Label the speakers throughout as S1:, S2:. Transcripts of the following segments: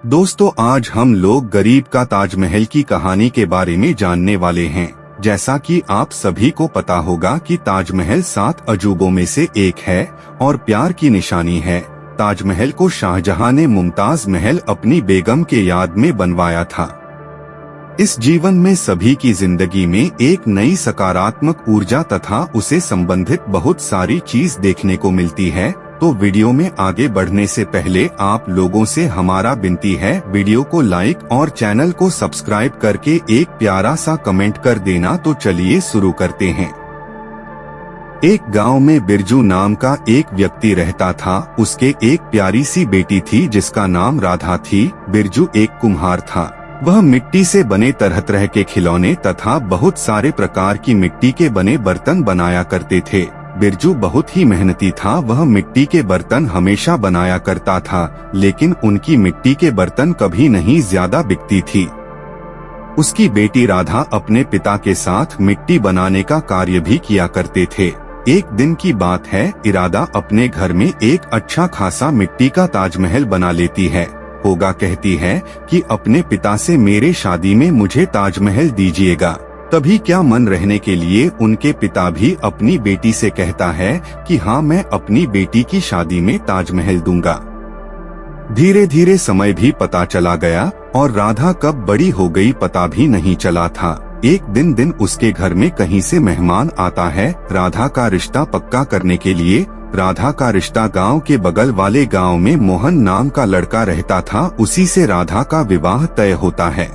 S1: दोस्तों, आज हम लोग गरीब का ताजमहल की कहानी के बारे में जानने वाले हैं। जैसा कि आप सभी को पता होगा कि ताजमहल 7 अजूबों में से एक है और प्यार की निशानी है। ताजमहल को शाहजहां ने मुमताज महल अपनी बेगम के याद में बनवाया था। इस जीवन में सभी की जिंदगी में एक नई सकारात्मक ऊर्जा तथा उसे संबंधित बहुत सारी चीज देखने को मिलती है। तो वीडियो में आगे बढ़ने से पहले आप लोगों से हमारा विनती है, वीडियो को लाइक और चैनल को सब्सक्राइब करके एक प्यारा सा कमेंट कर देना। तो चलिए शुरू करते हैं। एक गांव में बिरजू नाम का एक व्यक्ति रहता था। उसके एक प्यारी सी बेटी थी जिसका नाम राधा थी। बिरजू एक कुम्हार था। वह मिट्टी से बने तरह तरह के खिलौने तथा बहुत सारे प्रकार की मिट्टी के बने बर्तन बनाया करते थे। बिरजू बहुत ही मेहनती था। वह मिट्टी के बर्तन हमेशा बनाया करता था, लेकिन उनकी मिट्टी के बर्तन कभी नहीं ज्यादा बिकती थी। उसकी बेटी राधा अपने पिता के साथ मिट्टी बनाने का कार्य भी किया करते थे। एक दिन की बात है, इरादा अपने घर में एक अच्छा खासा मिट्टी का ताजमहल बना लेती है। होगा कहती है कि अपने पिता से मेरे शादी में मुझे ताजमहल दीजिएगा। तभी क्या मन रहने के लिए उनके पिता भी अपनी बेटी से कहता है कि हाँ, मैं अपनी बेटी की शादी में ताजमहल दूंगा। धीरे धीरे समय भी पता चला गया और राधा कब बड़ी हो गई पता भी नहीं चला था। एक दिन उसके घर में कहीं से मेहमान आता है राधा का रिश्ता पक्का करने के लिए। राधा का रिश्ता गांव के बगल वाले गांव में मोहन नाम का लड़का रहता था। उसी से राधा का विवाह तय होता है।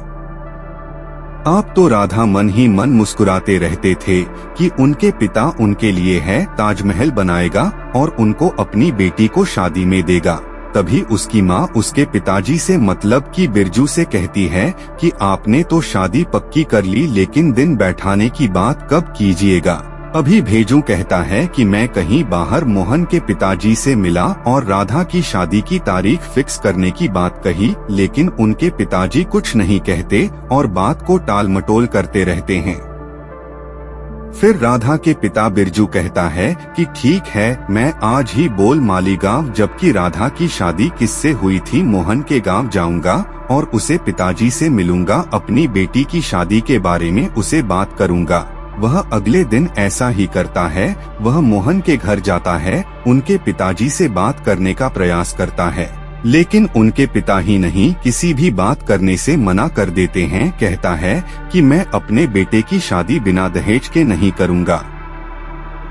S1: आप तो राधा मन ही मन मुस्कुराते रहते थे कि उनके पिता उनके लिए है ताजमहल बनाएगा और उनको अपनी बेटी को शादी में देगा। तभी उसकी माँ उसके पिताजी से मतलब कि बिरजू से कहती है कि आपने तो शादी पक्की कर ली, लेकिन दिन बैठाने की बात कब कीजिएगा। अभी भेजू कहता है कि मैं कहीं बाहर मोहन के पिताजी से मिला और राधा की शादी की तारीख फिक्स करने की बात कही, लेकिन उनके पिताजी कुछ नहीं कहते और बात को टाल मटोल करते रहते हैं। फिर राधा के पिता बिरजू कहता है कि ठीक है, मैं आज ही बोल मालीगांव, जबकि राधा की शादी किससे हुई थी, मोहन के गांव जाऊंगा और उसे पिताजी से मिलूंगा, अपनी बेटी की शादी के बारे में उसे बात करूंगा। वह अगले दिन ऐसा ही करता है। वह मोहन के घर जाता है, उनके पिताजी से बात करने का प्रयास करता है, लेकिन उनके पिता ही नहीं किसी भी बात करने से मना कर देते हैं। कहता है कि मैं अपने बेटे की शादी बिना दहेज के नहीं करूंगा।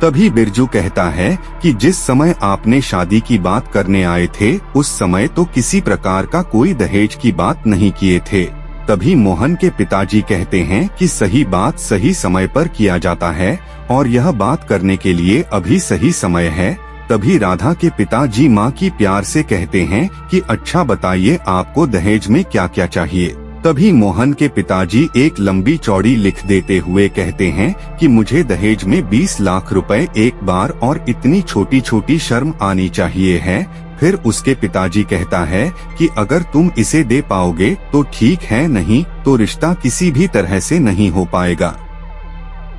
S1: तभी बिरजू कहता है कि जिस समय आपने शादी की बात करने आए थे उस समय तो किसी प्रकार का कोई दहेज की बात नहीं किए थे। तभी मोहन के पिताजी कहते हैं कि सही बात सही समय पर किया जाता है और यह बात करने के लिए अभी सही समय है। तभी राधा के पिताजी माँ की प्यार से कहते हैं कि अच्छा बताइए, आपको दहेज में क्या क्या चाहिए। तभी मोहन के पिताजी एक लंबी चौड़ी लिख देते हुए कहते हैं कि मुझे दहेज में 20 लाख रुपए एक बार और इतनी छोटी छोटी शर्म आनी चाहिए है। फिर उसके पिताजी कहता है कि अगर तुम इसे दे पाओगे तो ठीक है, नहीं तो रिश्ता किसी भी तरह से नहीं हो पाएगा।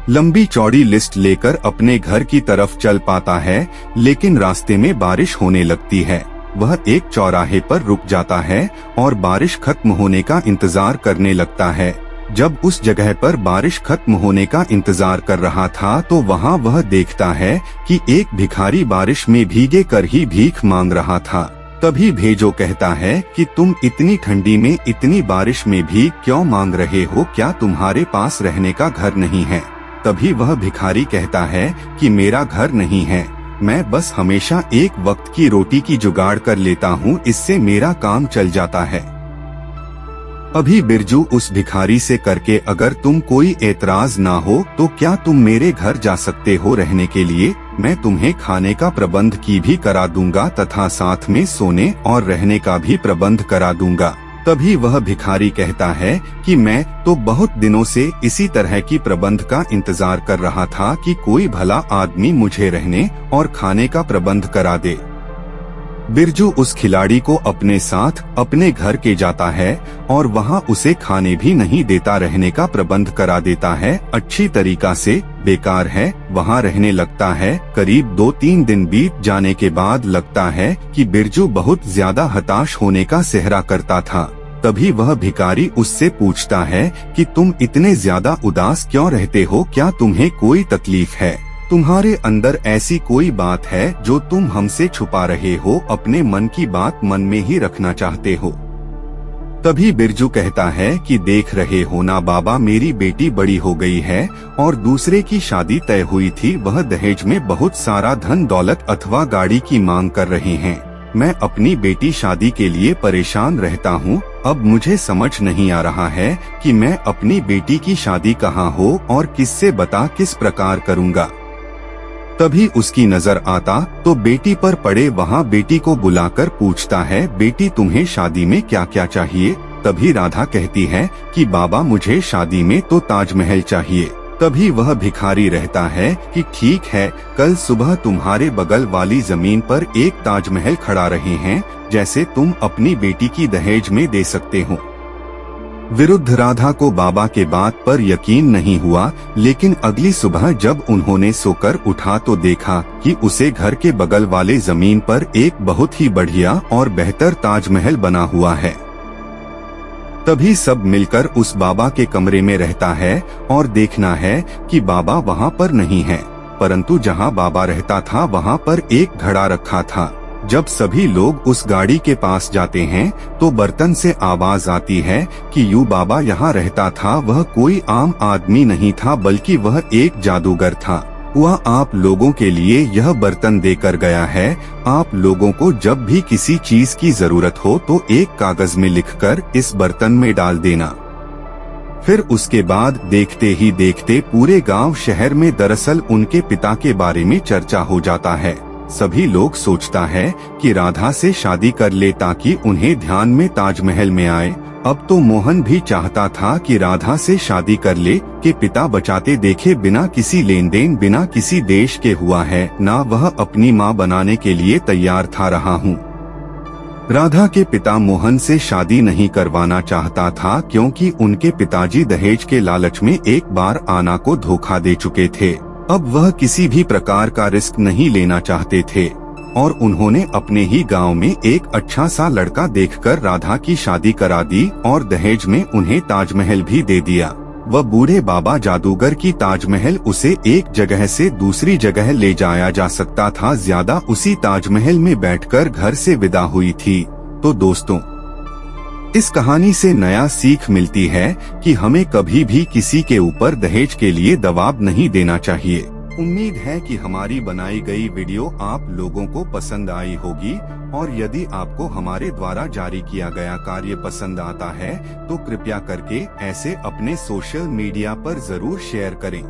S1: लंबी चौड़ी लिस्ट लेकर अपने घर की तरफ चल पाता है, लेकिन रास्ते में बारिश होने लगती है। वह एक चौराहे पर रुक जाता है और बारिश खत्म होने का इंतजार करने लगता है। जब उस जगह पर बारिश खत्म होने का इंतजार कर रहा था तो वहाँ वह देखता है कि एक भिखारी बारिश में भीगे कर ही भीख मांग रहा था। तभी भेजो कहता है कि तुम इतनी ठंडी में इतनी बारिश में भीख क्यों मांग रहे हो, क्या तुम्हारे पास रहने का घर नहीं है। तभी वह भिखारी कहता है कि मेरा घर नहीं है, मैं बस हमेशा एक वक्त की रोटी की जुगाड़ कर लेता हूँ, इससे मेरा काम चल जाता है। अभी बिरजू उस भिखारी से करके अगर तुम कोई एतराज ना हो तो क्या तुम मेरे घर जा सकते हो रहने के लिए, मैं तुम्हें खाने का प्रबंध की भी करा दूंगा तथा साथ में सोने और रहने का भी प्रबंध करा दूंगा। तभी वह भिखारी कहता है कि मैं तो बहुत दिनों से इसी तरह की प्रबंध का इंतजार कर रहा था कि कोई भला आदमी मुझे रहने और खाने का प्रबंध करा दे। बिरजू उस खिलाड़ी को अपने साथ अपने घर के जाता है और वहाँ उसे खाने भी नहीं देता, रहने का प्रबंध करा देता है अच्छी तरीका से। बेकार है, वहाँ रहने लगता है। करीब 2-3 दिन बीत जाने के बाद लगता है कि बिरजू बहुत ज्यादा हताश होने का सेहरा करता था। तभी वह भिखारी उससे पूछता है कि तुम इतने ज्यादा उदास क्यों रहते हो, क्या तुम्हें कोई तकलीफ है? तुम्हारे अंदर ऐसी कोई बात है जो तुम हमसे छुपा रहे हो, अपने मन की बात मन में ही रखना चाहते हो? तभी बिरजू कहता है कि देख रहे हो ना बाबा, मेरी बेटी बड़ी हो गई है और दूसरे की शादी तय हुई थी। वह दहेज में बहुत सारा धन दौलत अथवा गाड़ी की मांग कर रहे हैं। मैं अपनी बेटी शादी के लिए परेशान रहता हूँ। अब मुझे समझ नहीं आ रहा है कि मैं अपनी बेटी की शादी कहाँ हो और किससे बता किस प्रकार करूँगा। तभी उसकी नजर आता तो बेटी पर पड़े, वहाँ बेटी को बुलाकर पूछता है, बेटी तुम्हें शादी में क्या क्या चाहिए? तभी राधा कहती है कि बाबा मुझे शादी में तो ताजमहल चाहिए। तभी वह भिखारी रहता है कि ठीक है, कल सुबह तुम्हारे बगल वाली जमीन पर एक ताजमहल खड़ा रहे हैं, जैसे तुम अपनी बेटी की दहेज में दे सकते हो। विरुद्ध राधा को बाबा के बात पर यकीन नहीं हुआ, लेकिन अगली सुबह जब उन्होंने सोकर उठा तो देखा कि उसे घर के बगल वाले जमीन पर एक बहुत ही बढ़िया और बेहतर ताजमहल बना हुआ है। तभी सब मिलकर उस बाबा के कमरे में रहता है और देखना है कि बाबा वहाँ पर नहीं है, परंतु जहाँ बाबा रहता था वहाँ पर एक घड़ा रखा था। जब सभी लोग उस गाड़ी के पास जाते हैं तो बर्तन से आवाज आती है कि यूं बाबा यहाँ रहता था। वह कोई आम आदमी नहीं था, बल्कि वह एक जादूगर था। वह आप लोगों के लिए यह बर्तन देकर गया है। आप लोगों को जब भी किसी चीज की जरूरत हो तो एक कागज में लिखकर इस बर्तन में डाल देना। फिर उसके बाद देखते ही देखते पूरे गांव शहर में दरअसल उनके पिता के बारे में चर्चा हो जाता है। सभी लोग सोचता है कि राधा से शादी कर ले ताकि उन्हें ध्यान में ताजमहल में आए। अब तो मोहन भी चाहता था कि राधा से शादी कर ले कि पिता बचाते देखे बिना किसी लेन देन, बिना किसी देश के हुआ है ना, वह अपनी माँ बनाने के लिए तैयार था रहा हूँ। राधा के पिता मोहन से शादी नहीं करवाना चाहता था, क्योंकि उनके पिताजी दहेज के लालच में एक बार आना को धोखा दे चुके थे। अब वह किसी भी प्रकार का रिस्क नहीं लेना चाहते थे और उन्होंने अपने ही गांव में एक अच्छा सा लड़का देखकर राधा की शादी करा दी और दहेज में उन्हें ताजमहल भी दे दिया। वह बूढ़े बाबा जादूगर की ताजमहल उसे एक जगह से दूसरी जगह ले जाया जा सकता था, ज्यादा उसी ताजमहल में बैठकर घर से विदा हुई थी। तो दोस्तों, इस कहानी से नया सीख मिलती है कि हमें कभी भी किसी के ऊपर दहेज के लिए दबाव नहीं देना चाहिए। उम्मीद है कि हमारी बनाई गई वीडियो आप लोगों को पसंद आई होगी और यदि आपको हमारे द्वारा जारी किया गया कार्य पसंद आता है तो कृपया करके ऐसे अपने सोशल मीडिया पर जरूर शेयर करें।